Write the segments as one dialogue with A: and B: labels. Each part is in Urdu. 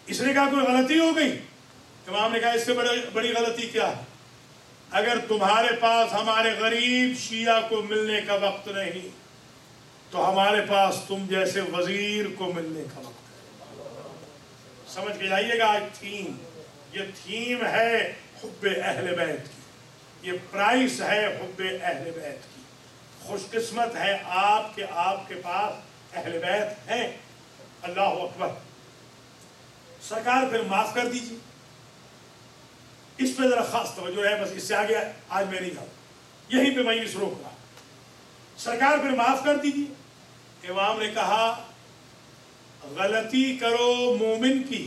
A: اس نے کہا کوئی غلطی ہو گئی؟ امام نے کہا اس سے بڑی غلطی کیا ہے؟ اگر تمہارے پاس ہمارے غریب شیعہ کو ملنے کا وقت نہیں تو ہمارے پاس تم جیسے وزیر کو ملنے کا وقت ہے۔ سمجھ کے جائیے گا تھیم، یہ تھیم ہے حب اہل بیت کی، یہ پرائس ہے حب اہل بیت کی۔ خوش قسمت ہے آپ کے پاس اہل بیت ہیں۔ اللہ اکبر۔ سرکار پھر معاف کر دیجیے، اس پہ ذرا خاص توجہ ہے، بس اس سے آگے آج میں نہیں جاؤں، یہیں پہ میں اس روک رہا۔ سرکار پھر معاف کر دیجیے۔ امام نے کہا غلطی کرو مومن کی،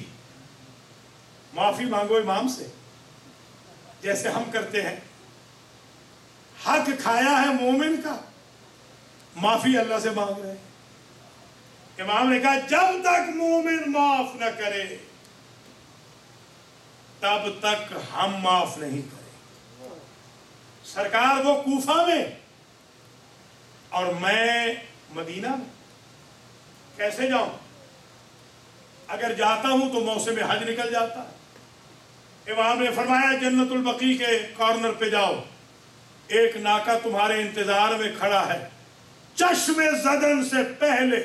A: معافی مانگو امام سے جیسے ہم کرتے ہیں۔ حق کھایا ہے مومن کا، معافی اللہ سے مانگ رہے ہیں۔ امام نے کہا جب تک مومن معاف نہ کرے تب تک ہم معاف نہیں کریں۔ سرکار وہ کوفہ میں اور میں مدینہ میں، کیسے جاؤں؟ اگر جاتا ہوں تو موسم حج نکل جاتا ہے۔ امام نے فرمایا جنت البقیع کے کارنر پہ جاؤ، ایک ناکا تمہارے انتظار میں کھڑا ہے، چشم زدن سے پہلے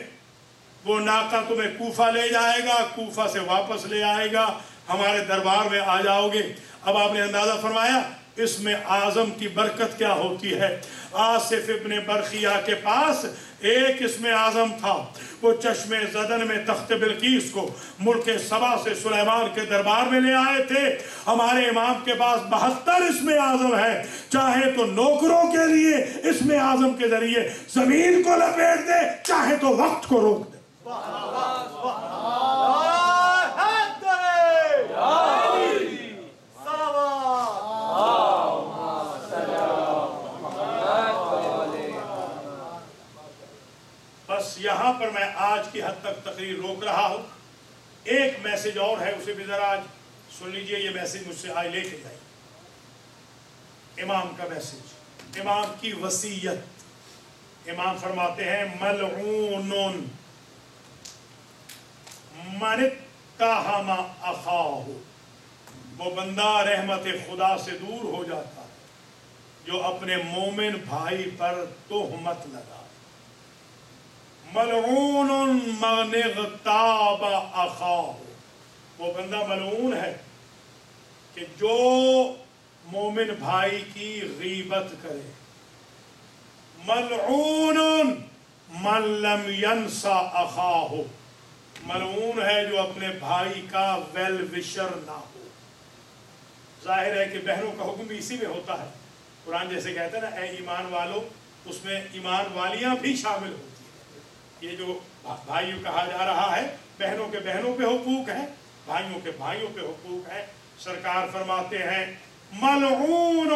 A: وہ ناکا تمہیں کوفہ لے جائے گا، کوفہ سے واپس لے آئے گا، ہمارے دربار میں آ جاؤ گے۔ اب آپ نے اندازہ فرمایا اسم اعظم کی برکت کیا ہوتی ہے۔ آصف ابن برخیہ کے پاس ایک اسم اعظم تھا، وہ چشم زدن میں تخت بلقیس کو ملک سبا سے سلیمان کے دربار میں لے آئے تھے۔ ہمارے امام کے پاس 72 اسم اعظم ہے، چاہے تو نوکروں کے لیے اسم اعظم کے ذریعے زمین کو لپیٹ دے، چاہے تو وقت کو روک دے۔ بس یہاں پر میں آج کی حد تک تقریر روک رہا ہوں۔ ایک میسج اور ہے، اسے بھی ذرا آج سن لیجئے، یہ میسج مجھ سے آج لے کے جائے۔ امام کا میسج، امام کی وصیت۔ امام فرماتے ہیں ملعون من اتہم اخاہ، وہ بندہ رحمت خدا سے دور ہو جاتا ہے جو اپنے مومن بھائی پر تہمت لگا۔ ملعون من اغتاب اخاہ، وہ بندہ ملعون ہے کہ جو مومن بھائی کی غیبت کرے۔ ملعون من لم ینسا اخاہ، ملعون ہے جو اپنے بھائی کا ویل وشر نہ ہو۔ ظاہر ہے کہ بہنوں کا حکم بھی اسی میں ہوتا ہے۔ قرآن جیسے کہتا ہے نا اے ایمان والو، اس میں ایمان والیاں بھی شامل ہوتی ہیں۔ یہ جو بھائیوں کہا جا رہا ہے، بہنوں کے بہنوں پہ حقوق ہیں، بھائیوں کے بھائیوں پہ حقوق ہیں۔ سرکار فرماتے ہیں ملعون،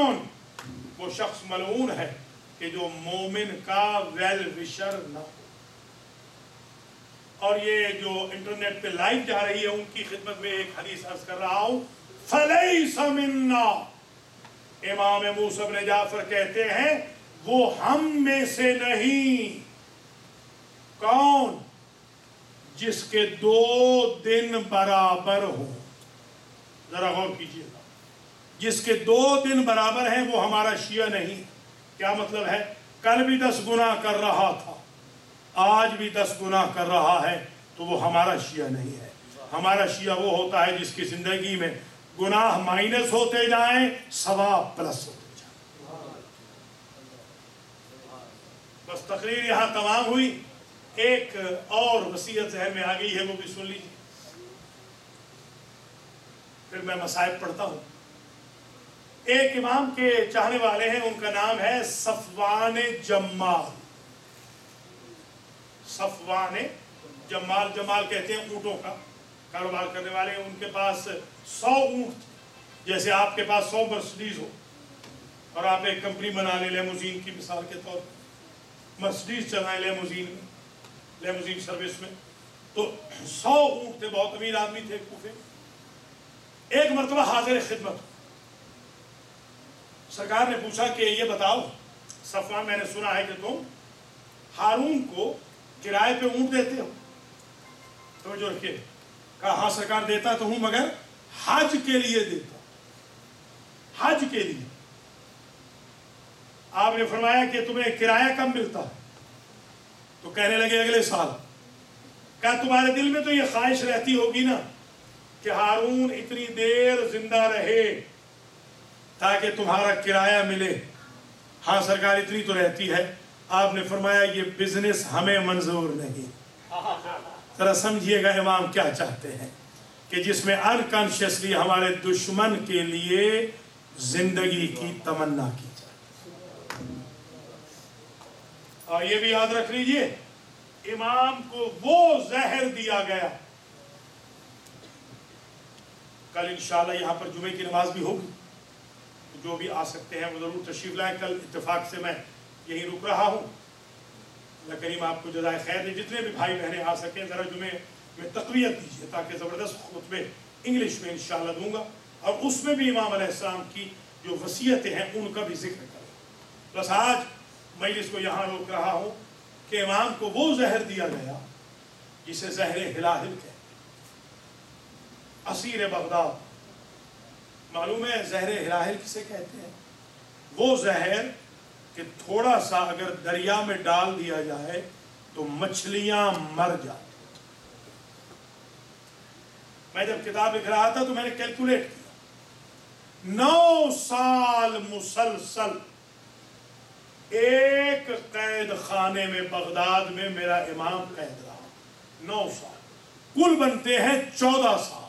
A: وہ شخص ملعون ہے کہ جو مومن کا ویل وشر نہ ہو۔ اور یہ جو انٹرنیٹ پہ لائیو جا رہی ہے ان کی خدمت میں ایک حدیث عرض کر رہا ہوں۔ فلیس منا، امام موسیٰ بن جعفر کہتے ہیں وہ ہم میں سے نہیں۔ کون؟ جس کے 2 دن برابر ہوں۔ ذرا غور کیجیے گا، جس کے 2 دن برابر ہیں وہ ہمارا شیعہ نہیں۔ کیا مطلب ہے؟ کل بھی 10 گناہ کر رہا تھا، آج بھی 10 گناہ کر رہا ہے، تو وہ ہمارا شیعہ نہیں ہے۔ ہمارا شیعہ وہ ہوتا ہے جس کی زندگی میں گناہ مائنس ہوتے جائیں، ثواب پلس ہوتے جائیں۔ بس تقریر یہاں تمام ہوئی۔ ایک اور وصیت ذہن میں آ گئی ہے، وہ بھی سن لیجیے، پھر میں مصائب پڑھتا ہوں۔ ایک امام کے چاہنے والے ہیں، ان کا نام ہے صفوان جمال۔ صفوان جمال، جمال کہتے ہیں اونٹوں کا کاروبار کرنے والے ہیں۔ ان کے پاس 100 اونٹ تھے، جیسے آپ کے پاس 100 مرسڈیز ہو اور آپ ایک کمپنی بنا لیں لیموزین کی مثال کے طور پر، مرسڈیز چلائیں لیموزین میں، لیموزین سروس میں، تو 100 اونٹ تھے، بہت امیر آدمی تھے کوفے۔ ایک مرتبہ حاضر خدمت، سرکار نے پوچھا کہ یہ بتاؤ صفوان، میں نے سنا ہے کہ تم ہارون کو کرائے پہ اونٹ دیتے ہو۔ توجہ رکھیے، کہا ہاں سرکار دیتا تو ہوں مگر حج کے لیے دیتا، حج کے لیے۔ آپ نے فرمایا کہ تمہیں کرایہ کب ملتا ہے؟ تو کہنے لگے اگلے سال۔ کہا تمہارے دل میں تو یہ خواہش رہتی ہوگی نا کہ ہارون اتنی دیر زندہ رہے تاکہ تمہارا کرایہ ملے؟ ہاں سرکار اتنی تو رہتی ہے۔ آپ نے فرمایا یہ بزنس ہمیں منظور نہیں۔ ذرا سمجھیے گا امام کیا چاہتے ہیں کہ جس میں انکانشیسلی ہمارے دشمن کے لیے زندگی کی تمنا کی جائے۔ اور یہ بھی یاد رکھ لیجئے امام کو وہ زہر دیا گیا۔ کل انشاءاللہ یہاں پر جمعے کی نماز بھی ہوگی، جو بھی آ سکتے ہیں وہ ضرور تشریف لائیں۔ کل اتفاق سے میں یہی رک رہا ہوں۔ اللہ کریم آپ کو جزائے خیر دے۔ جتنے بھی بھائی بہنیں آ سکیں ذرا جمعے میں تقویت دیجیے تاکہ زبردست خطبے انگلش میں انشاءاللہ دوں گا، اور اس میں بھی امام علیہ السلام کی جو وصیتیں ہیں ان کا بھی ذکر کریں۔ بس آج مجلس کو یہاں روک رہا ہوں کہ امام کو وہ زہر دیا گیا جسے زہر ہلاہل کہتے ہیں، اسیر بغداد۔ معلوم ہے زہر ہلاہل کسے کہتے ہیں؟ وہ زہر کہ تھوڑا سا اگر دریا میں ڈال دیا جائے تو مچھلیاں مر جاتی۔ میں جب کتاب لکھ رہا تھا تو میں نے کیلکولیٹ کیا، 9 سال مسلسل ایک قید خانے میں بغداد میں میرا امام قید رہا۔ 9 سال کل بنتے ہیں 14 سال۔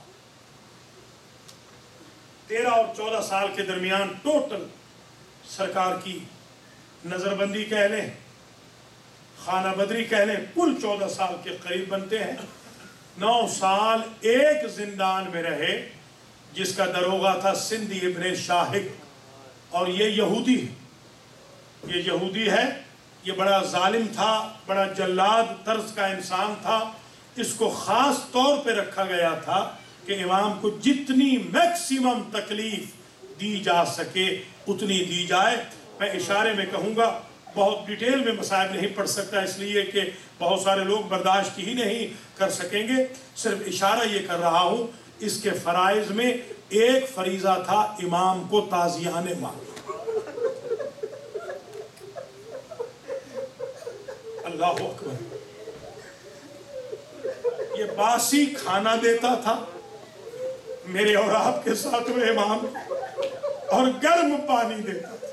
A: 13 اور 14 سال کے درمیان ٹوٹل سرکار کی نظر بندی کہہ لیں، خانہ بدری کہہ لیں، کل 14 سال کے قریب بنتے ہیں۔ 9 سال ایک زندان میں رہے جس کا دروغہ تھا سندھی ابن شاہق، اور یہ یہودی ہے۔ یہ یہودی ہے، یہ بڑا ظالم تھا، بڑا جلاد طرز کا انسان تھا۔ اس کو خاص طور پہ رکھا گیا تھا کہ امام کو جتنی میکسیمم تکلیف دی جا سکے اتنی دی جائے۔ میں اشارے میں کہوں گا، بہت ڈیٹیل میں مسائل نہیں پڑھ سکتا اس لیے کہ بہت سارے لوگ برداشت ہی نہیں کر سکیں گے، صرف اشارہ یہ کر رہا ہوں۔ اس کے فرائض میں ایک فریضہ تھا امام کو تازیانِ مال۔ اللہ اکبر۔ یہ باسی کھانا دیتا تھا میرے اور آپ کے ساتھ میں امام، اور گرم پانی دیتا تھا۔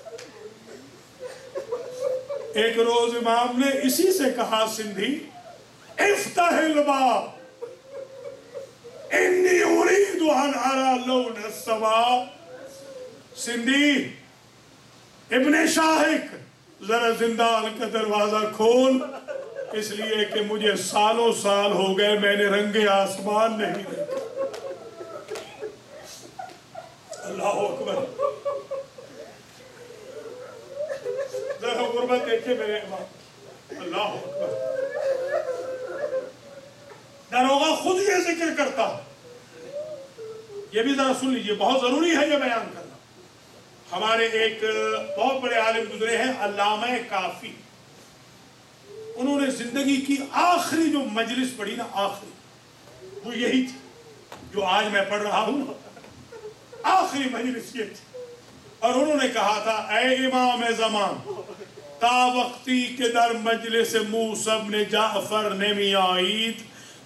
A: ایک روز امام نے اسی سے کہا سندھی، افتح الباب انی ارید ان ارى لون السماء۔ سندھی ابن شاہق ذرا زندان کا دروازہ کھول، اس لیے کہ مجھے سالوں سال ہو گئے میں نے رنگ آسمان نہیں دیکھا۔ اللہ اکبر۔ ذرا غربت دیکھیں میرے امام۔ اللہ اکبر۔ داروغہ خود یہ ذکر کرتا، یہ بھی ذرا سن لیجئے، بہت ضروری ہے یہ بیان کرنا۔ ہمارے ایک بہت بڑے عالم گزرے ہیں علامہ کافی، انہوں نے زندگی کی آخری جو مجلس پڑھی نا، آخری وہ یہی تھی جو آج میں پڑھ رہا ہوں، آخری مجلس یہ تھی۔ اور انہوں نے کہا تھا، اے امام زمان، تا وقتی کے در مجلس موسی بن جعفر نمی آئید،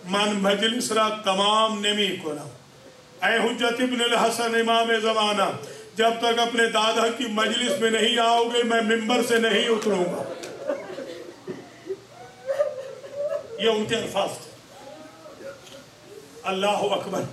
A: من مجلس را تمام نمی کنم۔ اے حجت ابن الحسن امام زمانہ، جب تک اپنے دادا کی مجلس میں نہیں آؤ گے میں ممبر سے نہیں اتروں گا۔ یہ ان کے الفاظ تھے۔ اللہ اکبر۔